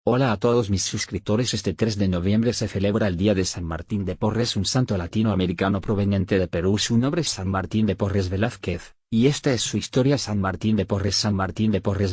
Hola a todos mis suscriptores. Este 3 de noviembre se celebra el Día de San Martín de Porres, un santo latinoamericano proveniente de Perú. Su nombre es San Martín de Porres Velázquez, y esta es su historia. San Martín de Porres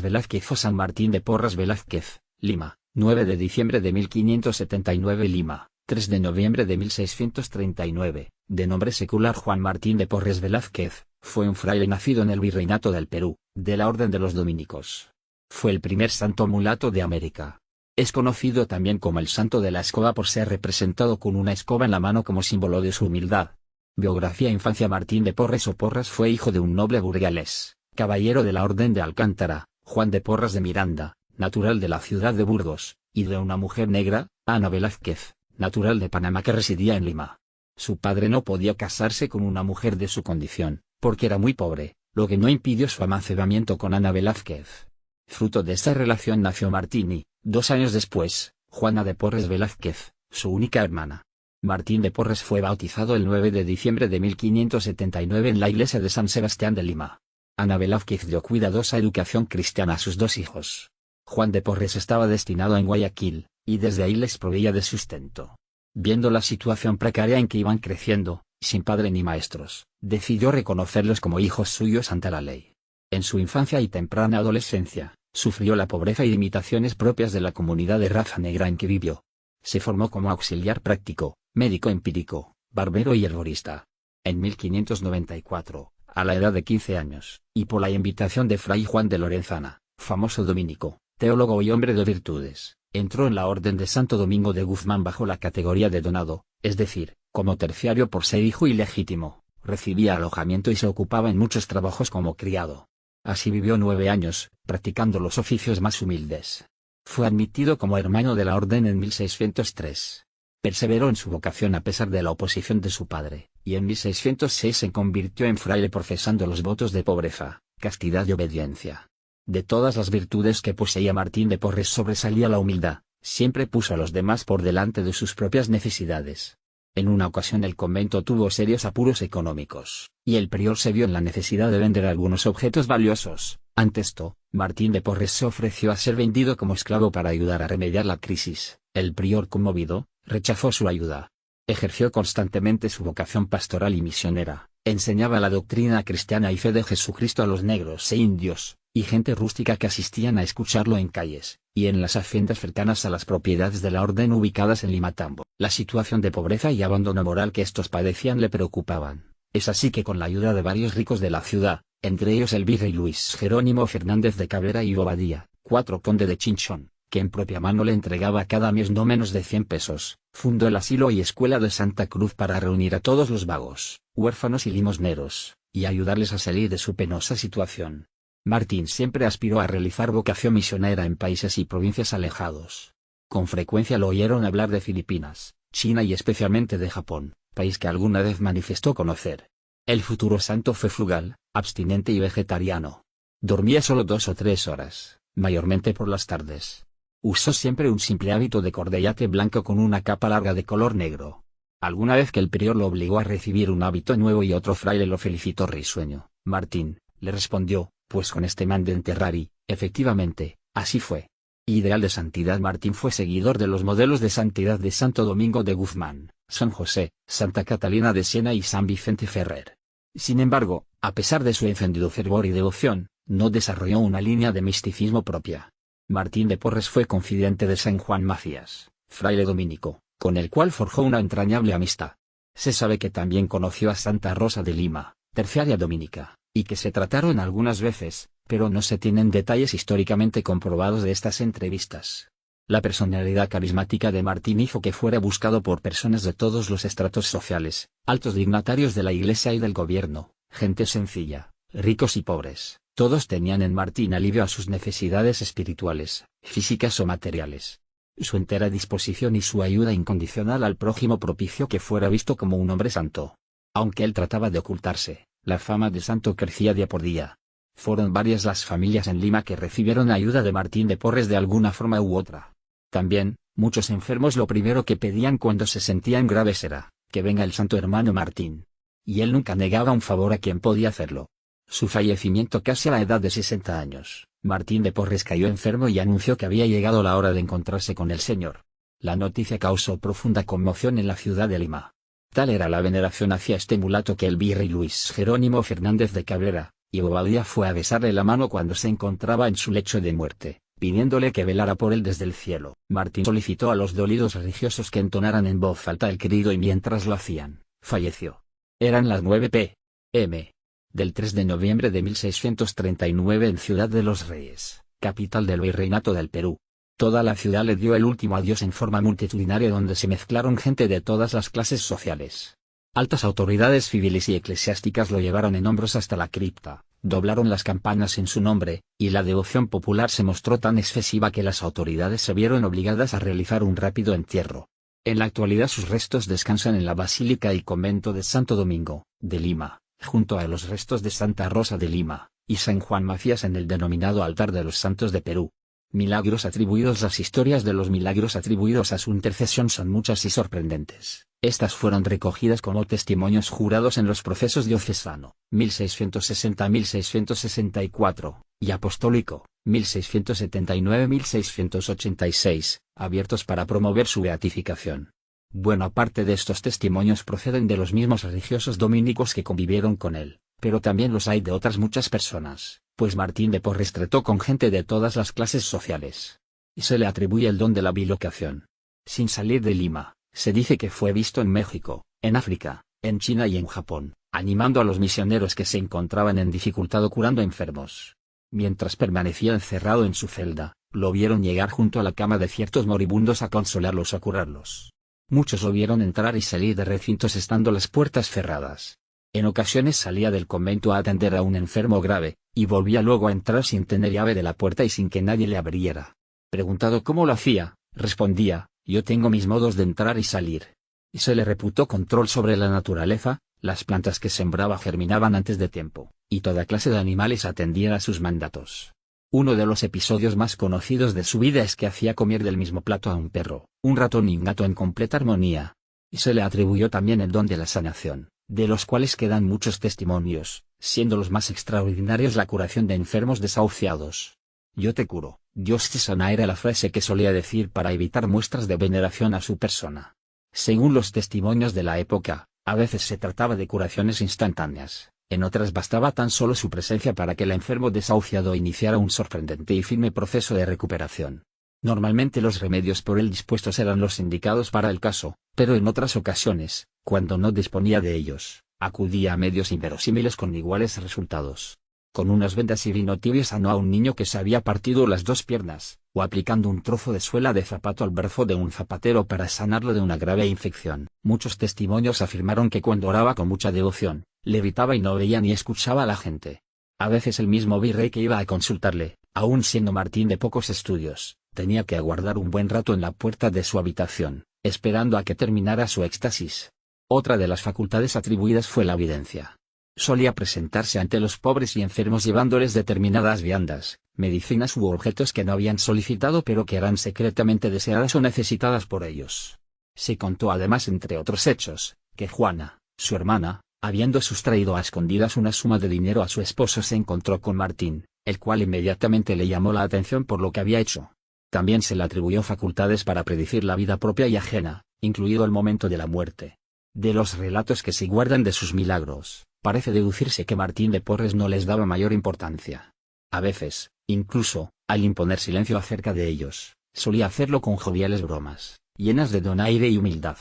Velázquez o San Martín de Porres Velázquez, Lima, 9 de diciembre de 1579 Lima, 3 de noviembre de 1639, de nombre secular Juan Martín de Porres Velázquez, fue un fraile nacido en el Virreinato del Perú, de la Orden de los Dominicos. Fue el primer santo mulato de América. Es conocido también como el Santo de la Escoba por ser representado con una escoba en la mano como símbolo de su humildad. Biografía. Infancia. Martín de Porres o Porras fue hijo de un noble burgalés, caballero de la Orden de Alcántara, Juan de Porras de Miranda, natural de la ciudad de Burgos, y de una mujer negra, Ana Velázquez, natural de Panamá, que residía en Lima. Su padre no podía casarse con una mujer de su condición, porque era muy pobre, lo que no impidió su amancebamiento con Ana Velázquez. Fruto de esta relación nació Martín y, 2 años después, Juana de Porres Velázquez, su única hermana. Martín de Porres fue bautizado el 9 de diciembre de 1579 en la iglesia de San Sebastián de Lima. Ana Velázquez dio cuidadosa educación cristiana a sus 2 hijos. Juan de Porres estaba destinado en Guayaquil, y desde ahí les proveía de sustento. Viendo la situación precaria en que iban creciendo, sin padre ni maestros, decidió reconocerlos como hijos suyos ante la ley. En su infancia y temprana adolescencia, sufrió la pobreza y limitaciones propias de la comunidad de raza negra en que vivió. Se formó como auxiliar práctico, médico empírico, barbero y herborista. En 1594, a la edad de 15 años, y por la invitación de Fray Juan de Lorenzana, famoso dominico, teólogo y hombre de virtudes, entró en la Orden de Santo Domingo de Guzmán bajo la categoría de donado, es decir, como terciario por ser hijo ilegítimo, recibía alojamiento y se ocupaba en muchos trabajos como criado. Así vivió 9 años, practicando los oficios más humildes. Fue admitido como hermano de la orden en 1603. Perseveró en su vocación a pesar de la oposición de su padre, y en 1606 se convirtió en fraile profesando los votos de pobreza, castidad y obediencia. De todas las virtudes que poseía Martín de Porres sobresalía la humildad, siempre puso a los demás por delante de sus propias necesidades. En una ocasión el convento tuvo serios apuros económicos, y el prior se vio en la necesidad de vender algunos objetos valiosos. Ante esto, Martín de Porres se ofreció a ser vendido como esclavo para ayudar a remediar la crisis. El prior, conmovido, rechazó su ayuda. Ejerció constantemente su vocación pastoral y misionera, enseñaba la doctrina cristiana y fe de Jesucristo a los negros e indios, y gente rústica que asistían a escucharlo en calles, y en las haciendas cercanas a las propiedades de la orden ubicadas en Limatambo. La situación de pobreza y abandono moral que estos padecían le preocupaban. Es así que con la ayuda de varios ricos de la ciudad, entre ellos el virrey Luis Jerónimo Fernández de Cabrera y Bobadilla, 4 conde de Chinchón, que en propia mano le entregaba cada mes no menos de 100 pesos, fundó el asilo y escuela de Santa Cruz para reunir a todos los vagos, huérfanos y limosneros, y ayudarles a salir de su penosa situación. Martín siempre aspiró a realizar vocación misionera en países y provincias alejados. Con frecuencia lo oyeron hablar de Filipinas, China y especialmente de Japón, país que alguna vez manifestó conocer. El futuro santo fue frugal, abstinente y vegetariano. Dormía solo 2 o 3 horas, mayormente por las tardes. Usó siempre un simple hábito de cordellate blanco con una capa larga de color negro. Alguna vez que el prior lo obligó a recibir un hábito nuevo y otro fraile lo felicitó risueño, Martín le respondió: pues con este man de enterrar, y, efectivamente, así fue. Ideal de santidad. Martín fue seguidor de los modelos de santidad de Santo Domingo de Guzmán, San José, Santa Catalina de Siena y San Vicente Ferrer. Sin embargo, a pesar de su encendido fervor y devoción, no desarrolló una línea de misticismo propia. Martín de Porres fue confidente de San Juan Macías, fraile dominico, con el cual forjó una entrañable amistad. Se sabe que también conoció a Santa Rosa de Lima, terciaria dominica, y que se trataron algunas veces, pero no se tienen detalles históricamente comprobados de estas entrevistas. La personalidad carismática de Martín hizo que fuera buscado por personas de todos los estratos sociales, altos dignatarios de la iglesia y del gobierno, gente sencilla, ricos y pobres. Todos tenían en Martín alivio a sus necesidades espirituales, físicas o materiales. Su entera disposición y su ayuda incondicional al prójimo propició que fuera visto como un hombre santo. Aunque él trataba de ocultarse, la fama de santo crecía día por día. Fueron varias las familias en Lima que recibieron ayuda de Martín de Porres de alguna forma u otra. También, muchos enfermos lo primero que pedían cuando se sentían graves era: que venga el santo hermano Martín. Y él nunca negaba un favor a quien podía hacerlo. Su fallecimiento casi a la edad de 60 años, Martín de Porres cayó enfermo y anunció que había llegado la hora de encontrarse con el Señor. La noticia causó profunda conmoción en la ciudad de Lima. Tal era la veneración hacia este mulato que el virrey Luis Jerónimo Fernández de Cabrera y Bobadilla fue a besarle la mano cuando se encontraba en su lecho de muerte, pidiéndole que velara por él desde el cielo. Martín solicitó a los dolidos religiosos que entonaran en voz alta el credo y mientras lo hacían, falleció. Eran las 9 p.m. del 3 de noviembre de 1639 en Ciudad de los Reyes, capital del Virreinato del Perú. Toda la ciudad le dio el último adiós en forma multitudinaria donde se mezclaron gente de todas las clases sociales. Altas autoridades civiles y eclesiásticas lo llevaron en hombros hasta la cripta, doblaron las campanas en su nombre, y la devoción popular se mostró tan excesiva que las autoridades se vieron obligadas a realizar un rápido entierro. En la actualidad sus restos descansan en la Basílica y Convento de Santo Domingo, de Lima, junto a los restos de Santa Rosa de Lima, y San Juan Macías en el denominado Altar de los Santos de Perú. Milagros atribuidos. Las historias de los milagros atribuidos a su intercesión son muchas y sorprendentes. Estas fueron recogidas como testimonios jurados en los procesos diocesano, 1660-1664, y apostólico, 1679-1686, abiertos para promover su beatificación. Buena parte de estos testimonios proceden de los mismos religiosos dominicos que convivieron con él, pero también los hay de otras muchas personas, pues Martín de Porres trató con gente de todas las clases sociales. Y se le atribuye el don de la bilocación. Sin salir de Lima, se dice que fue visto en México, en África, en China y en Japón, animando a los misioneros que se encontraban en dificultad o curando enfermos. Mientras permanecía encerrado en su celda, lo vieron llegar junto a la cama de ciertos moribundos a consolarlos o a curarlos. Muchos lo vieron entrar y salir de recintos estando las puertas cerradas. En ocasiones salía del convento a atender a un enfermo grave, y volvía luego a entrar sin tener llave de la puerta y sin que nadie le abriera. Preguntado cómo lo hacía, respondía: yo tengo mis modos de entrar y salir. Y se le reputó control sobre la naturaleza, las plantas que sembraba germinaban antes de tiempo, y toda clase de animales atendían a sus mandatos. Uno de los episodios más conocidos de su vida es que hacía comer del mismo plato a un perro, un ratón y un gato en completa armonía. Y se le atribuyó también el don de la sanación, de los cuales quedan muchos testimonios, siendo los más extraordinarios la curación de enfermos desahuciados. Yo te curo, Dios te sana era la frase que solía decir para evitar muestras de veneración a su persona. Según los testimonios de la época, a veces se trataba de curaciones instantáneas, en otras bastaba tan solo su presencia para que el enfermo desahuciado iniciara un sorprendente y firme proceso de recuperación. Normalmente los remedios por él dispuestos eran los indicados para el caso, pero en otras ocasiones, cuando no disponía de ellos, acudía a medios inverosímiles con iguales resultados. Con unas vendas y vino tibio sanó a un niño que se había partido las dos piernas, o aplicando un trozo de suela de zapato al brazo de un zapatero para sanarlo de una grave infección. Muchos testimonios afirmaron que cuando oraba con mucha devoción, levitaba y no veía ni escuchaba a la gente. A veces el mismo virrey que iba a consultarle, aun siendo Martín de pocos estudios, tenía que aguardar un buen rato en la puerta de su habitación, esperando a que terminara su éxtasis. Otra de las facultades atribuidas fue la evidencia. Solía presentarse ante los pobres y enfermos llevándoles determinadas viandas, medicinas u objetos que no habían solicitado pero que eran secretamente deseadas o necesitadas por ellos. Se contó además, entre otros hechos, que Juana, su hermana, habiendo sustraído a escondidas una suma de dinero a su esposo, se encontró con Martín, el cual inmediatamente le llamó la atención por lo que había hecho. También se le atribuyó facultades para predecir la vida propia y ajena, incluido el momento de la muerte. De los relatos que se guardan de sus milagros, parece deducirse que Martín de Porres no les daba mayor importancia. A veces, incluso, al imponer silencio acerca de ellos, solía hacerlo con joviales bromas, llenas de donaire y humildad.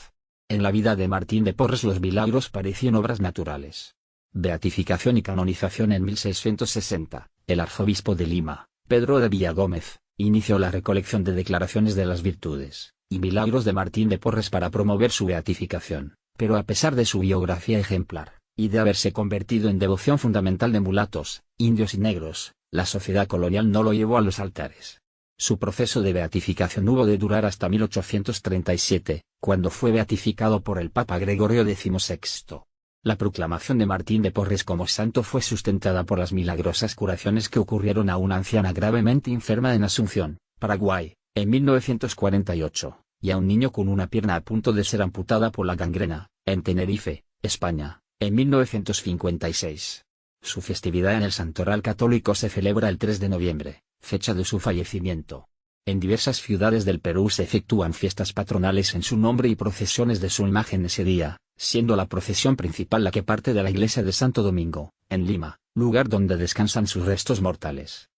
En la vida de Martín de Porres los milagros parecían obras naturales. Beatificación y canonización. En 1660, el arzobispo de Lima, Pedro de Villagómez, inició la recolección de declaraciones de las virtudes y milagros de Martín de Porres para promover su beatificación, pero a pesar de su biografía ejemplar, y de haberse convertido en devoción fundamental de mulatos, indios y negros, la sociedad colonial no lo llevó a los altares. Su proceso de beatificación hubo de durar hasta 1837, cuando fue beatificado por el Papa Gregorio XVI. La proclamación de Martín de Porres como santo fue sustentada por las milagrosas curaciones que ocurrieron a una anciana gravemente enferma en Asunción, Paraguay, en 1948, y a un niño con una pierna a punto de ser amputada por la gangrena, en Tenerife, España, en 1956. Su festividad en el Santoral católico se celebra el 3 de noviembre, fecha de su fallecimiento. En diversas ciudades del Perú se efectúan fiestas patronales en su nombre y procesiones de su imagen ese día, siendo la procesión principal la que parte de la iglesia de Santo Domingo, en Lima, lugar donde descansan sus restos mortales.